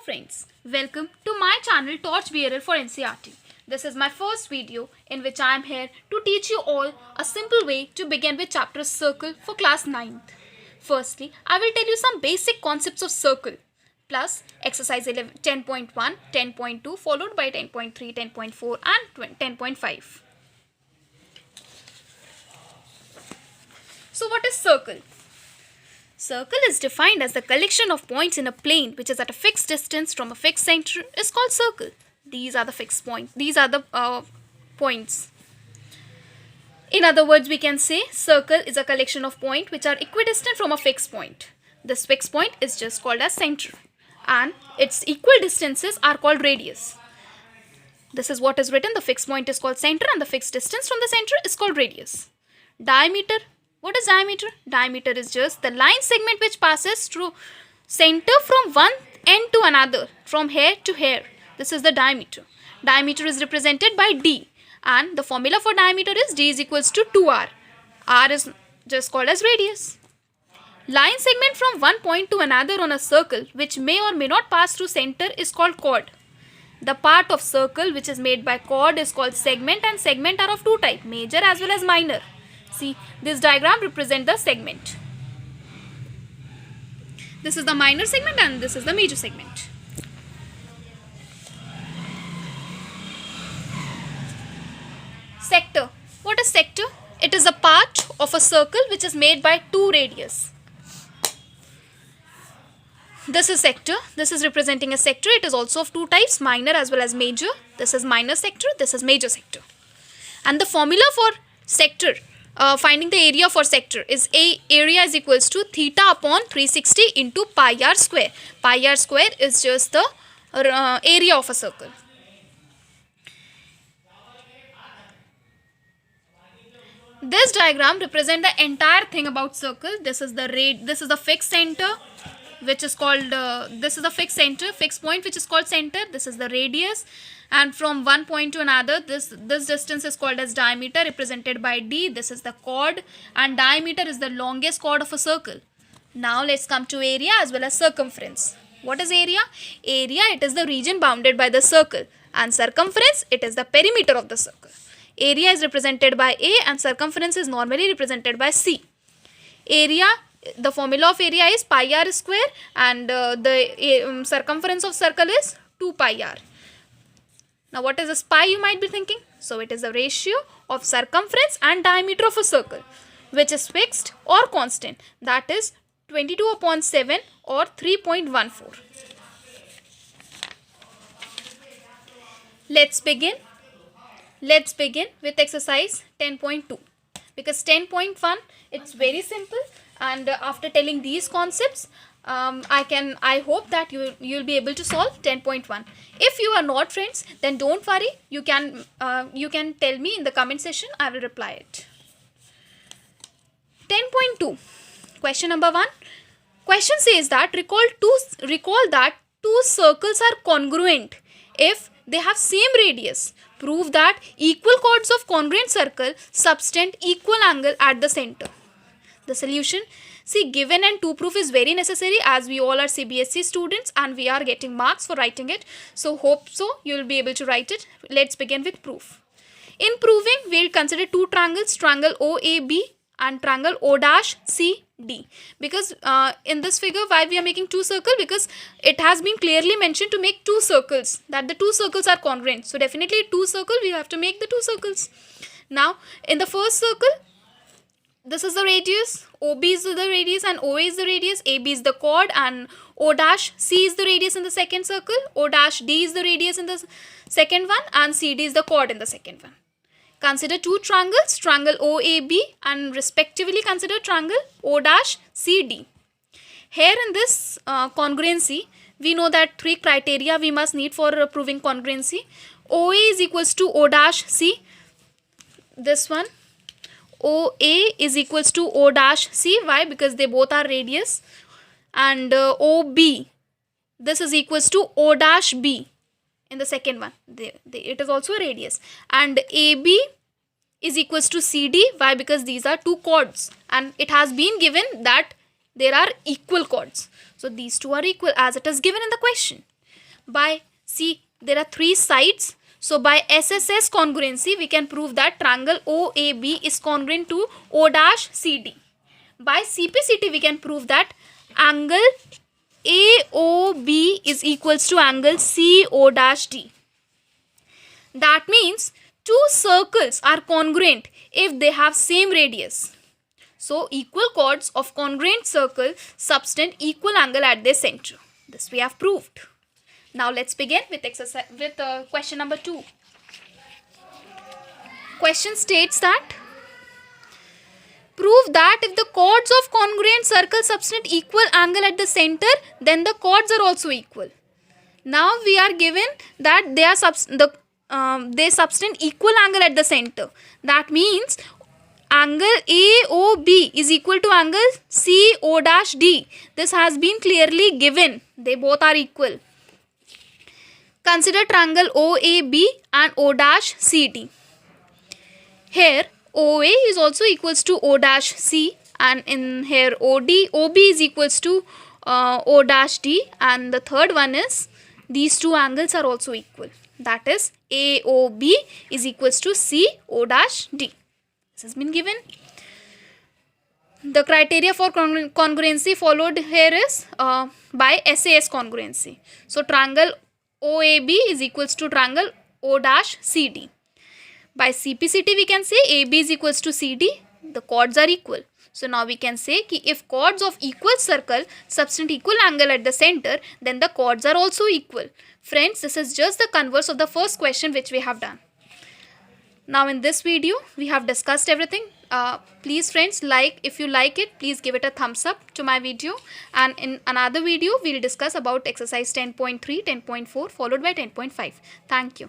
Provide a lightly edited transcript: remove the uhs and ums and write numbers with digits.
friends, welcome to my channel Torchbearer for NCERT. This is my first video in which I am here to teach you all a simple way to begin with chapter Circle for class 9th. Firstly, I will tell you some basic concepts of circle plus exercise 10.1, 10.2 followed by 10.3, 10.4 and 10.5. So what is circle? Circle is defined as the collection of points in a plane which is at a fixed distance from a fixed center is called circle. These are the fixed points. These are the points. In other words, we can say circle is a collection of points which are equidistant from a fixed point. This fixed point is just called as center and its equal distances are called radius. This is what is written. The fixed point is called center and the fixed distance from the center is called radius. Diameter. What is diameter? Diameter is just the line segment which passes through center from one end to another, from here to here. This is the diameter. Diameter is represented by D and the formula for diameter is D is equals to 2R. R is just called as radius. Line segment from one point to another on a circle which may or may not pass through center is called chord. The part of circle which is made by chord is called segment, and segment are of two types, major as well as minor. See, this diagram represents the segment. This is the minor segment and this is the major segment. Sector. What is sector? It is a part of a circle which is made by two radius. This is sector. This is representing a sector. It is also of two types, minor as well as major. This is minor sector. This is major sector. And the formula for sector, finding the area for sector is area is equals to theta upon 360 into pi r square. Pi r square is just the area of a circle. This diagram represents the entire thing about circle. This is the fixed center, which is called this is the fixed center, fixed point which is called center. This is the radius, and from one point to another, this distance is called as diameter, represented by D. This is the chord, and diameter is the longest chord of a circle. Now let's come to area as well as circumference. What is area? Area, it is the region bounded by the circle, and circumference, it is the perimeter of the circle. Area is represented by A and circumference is normally represented by C. Area, the formula of area is pi r square, and the circumference of circle is 2 pi r. Now what is this pi, you might be thinking? So it is the ratio of circumference and diameter of a circle which is fixed or constant, that is 22 upon 7 or 3.14. Let's begin with exercise 10.2 because 10.1 it's very simple, and after telling these concepts I hope that you'll be able to solve 10.1. If you are not, friends, then don't worry, you can tell me in the comment section. I will reply it. 10.2 question number 1. Question says that recall that two circles are congruent if they have same radius. Prove that equal chords of congruent circle subtend equal angle at the center. The solution. See, given and to proof is very necessary as we all are CBSE students and we are getting marks for writing it. So hope so you will be able to write it. Let's begin with proof. In proving, we will consider two triangles, triangle OAB and triangle O-CD. Because in this figure, why we are making two circles? Because it has been clearly mentioned to make two circles, that the two circles are congruent. So definitely two circles, we have to make the two circles. Now in the first circle, this is the radius, OB is the radius and OA is the radius, AB is the chord and O-C is the radius in the second circle, O-D is the radius in the second one and CD is the chord in the second one. Consider two triangles, triangle OAB and respectively consider triangle O-CD. Here in this congruency, we know that three criteria we must need for proving congruency. OA is equals to O-C, this one. OA is equals to O-C. Why? Because they both are radius. And OB, this is equals to O-B in the second one. It is also a radius. And AB is equals to CD. Why? Because these are two chords. And it has been given that there are equal chords. So these two are equal as it is given in the question. By, see, there are three sides. So by SSS congruency, we can prove that triangle OAB is congruent to O dash CD. By CPCT, we can prove that angle AOB is equals to angle CO dash D. That means two circles are congruent if they have same radius. So equal chords of congruent circle subtend equal angle at their center. This we have proved. Now let's begin with question number 2. Question states that prove that if the chords of congruent circle subtend equal angle at the center, then the chords are also equal. Now we are given that they subtend equal angle at the center. That means angle AOB is equal to angle CO dash D. This has been clearly given. They both are equal. Consider triangle OAB and O dash CD. Here OA is also equals to O dash C, and in here OB is equals to O dash D, and the third one is these two angles are also equal. That is AOB is equals to CO dash D. This has been given. The criteria for congruency followed here is by SAS congruency. So triangle OAB is equals to triangle O dash CD. By CPCT we can say AB is equals to CD. The chords are equal. So now we can say कि if chords of equal circle subtend equal angle at the center, then the chords are also equal. Friends, this is just the converse of the first question which we have done. Now in this video we have discussed everything. Please friends, if you like it, please give it a thumbs up to my video, and in another video we will discuss about exercise 10.3, 10.4 followed by 10.5. Thank you.